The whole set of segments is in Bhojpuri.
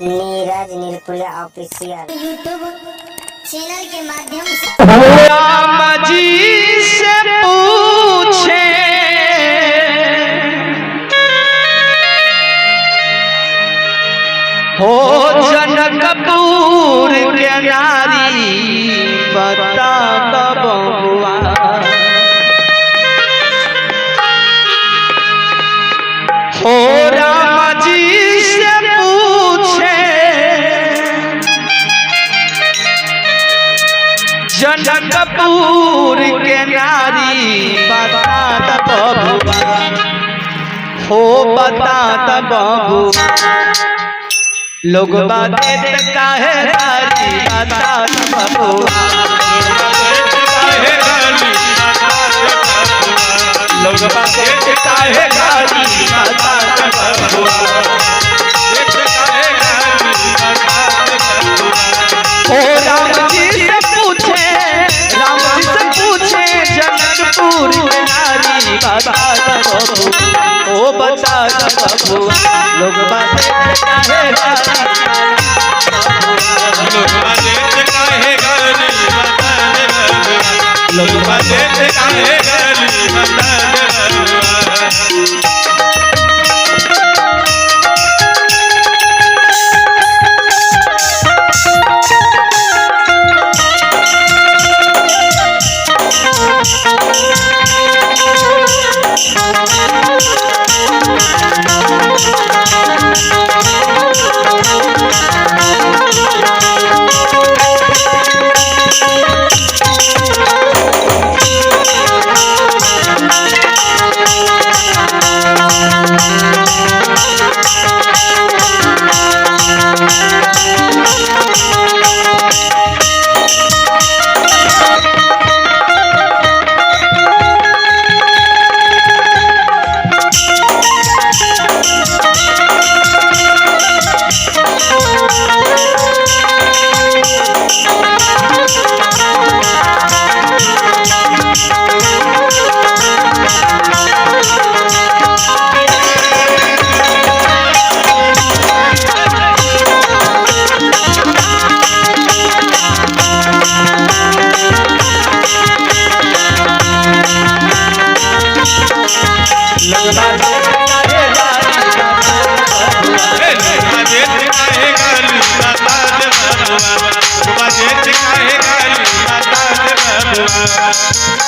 नीरज निर्कुला ऑफिशियल यूट्यूब चैनल के माध्यम से राम जी से पूछे हो जनकपुर के नारी बता बबुआ हो राम जी से पूछे जनकपुर के नारी बता बबुआ हो बता बबुआ लोग बातें काहे गाली बता बबुआ लोग बातें काहे गाली बता बबुआ ओ राम जी से पूछे जनकपुर के नारी बता बबुआ ओ बता बबुआ लोग बातें काहे गाली लोग बातें काहे गाली बता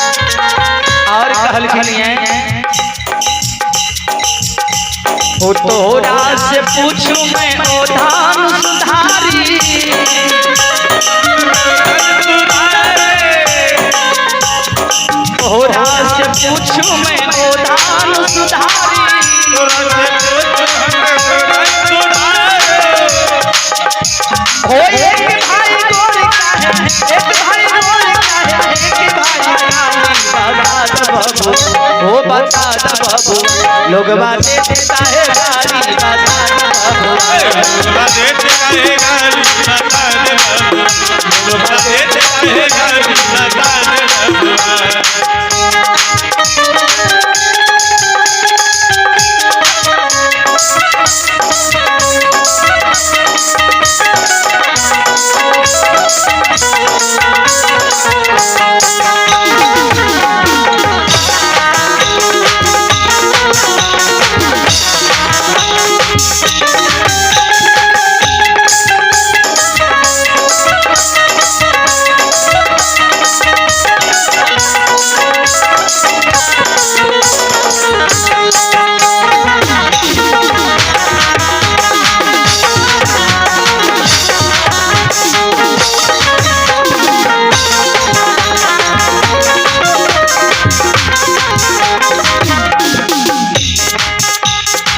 और कहल है ओ तोरा से पूछू मैं ओ धाम सुधारी तोरा से पूछू मैं ओ धाम सुधारी हो एक भाई गोर का है एक भाई गोर का है एक भाई ओ बता बबू लोग बातें काहे गाली बता बबू लोग बातें काहे गाली बता बबू लोग बातें काहे गाली बता बबू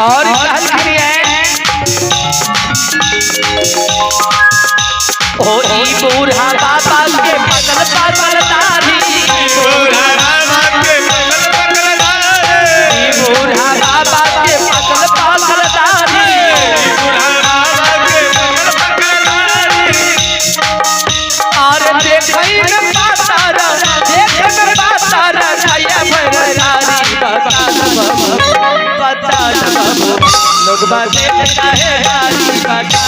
और ओ ई बूढ़ा बाबा के पगल पगल दाढ़ी बूढ़ा बाबा के पगल पगल दाढ़ी बूढ़ा बाबा के पगल पगल दाढ़ी बूढ़ा बाबा के पगल पगल दाढ़ी और देखई में पातर छाया भरदारी बता लोग बातें काहे गाली बता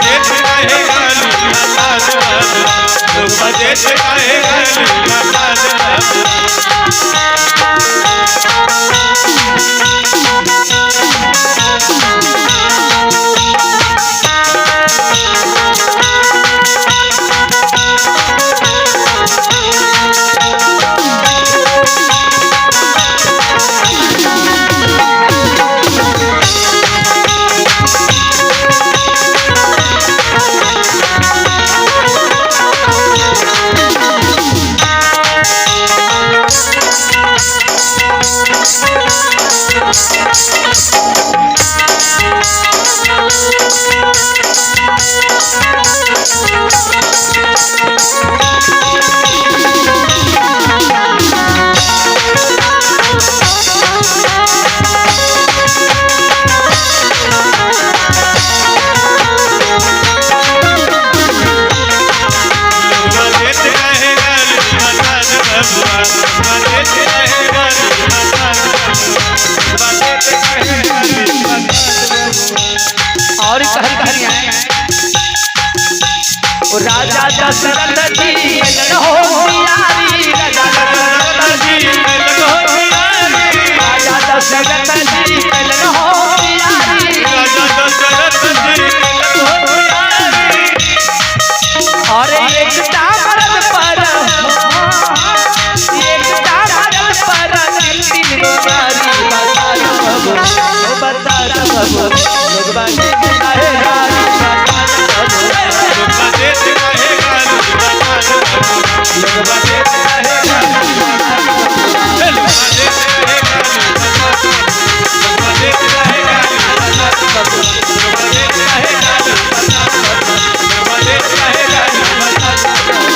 बजेत रहे गाली बजात बाबू लोग बजेत रहे गाली बजात बाबू और कहनिया राजा दशरथ जी मिलन हो प्यारी राजा दशरथ जी मिलन हो प्यारी और एक दामन पर तीन गोरी बता लोग बाजे चाहे गाली लोग बजेत रहे गाली लोग बजेत रहे गाली लोग बजेत रहे गाली लोग बजेत रहे गाली लोग बजेत रहे गाली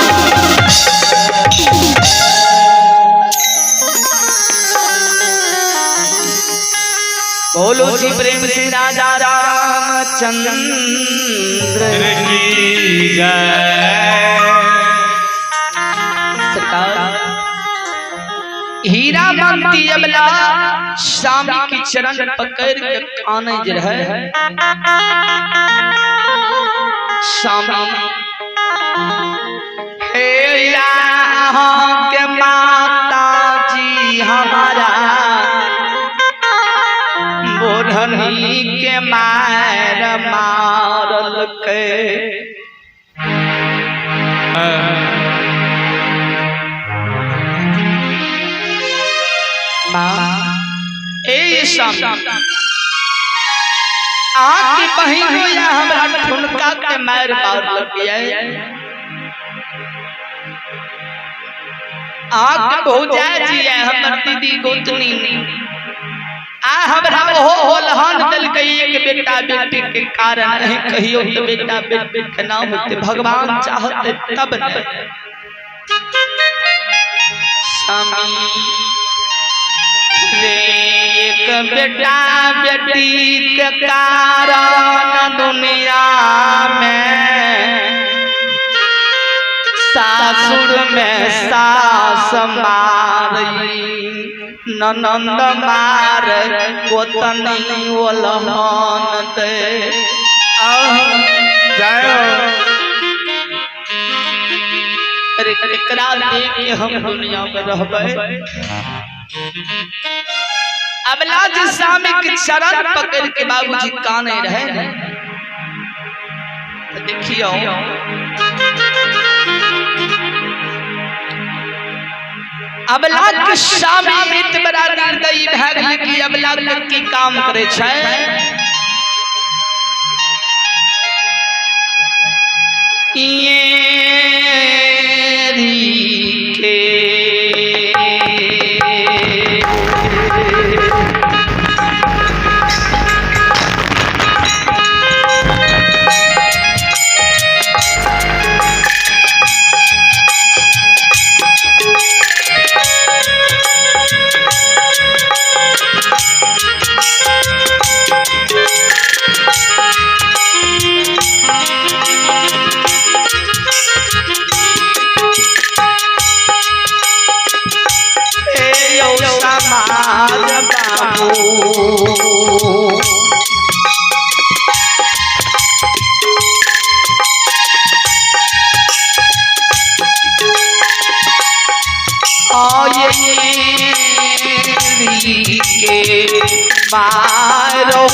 बोलो जी प्रेम से राजा रामचंद्र की जय हीरा मोती अबला स्वामी की चरण पकड़ के आने जो है स्वामी हे यहाँ के माता जी हमारा बोधनी के मार मारल के आके बहिनो या हमरा ठुनका के मार मारल के आके भौजा जी है हमर दीदी गोतनी आ हमरा हो होलहन दिल के एक बेटा बेटी के कारण नहीं कहियो तो बेटा बेटी के नाम होते भगवान चाहते तब न स्वामी रे एक बेटा बेटी के कारण दुनिया में सासुर में सास मारी ननंद मार गोतनी ओलहन दे जाओ अरे एकरा लेके हम दुनिया में रहबे अबला जी स्वामी के चरण पकड़ के बाबूजी काने रहे तो देखियो अबला के स्वामी मृत बड़ा निर्दयी भए गेल कि अबला की काम करे छै के मारो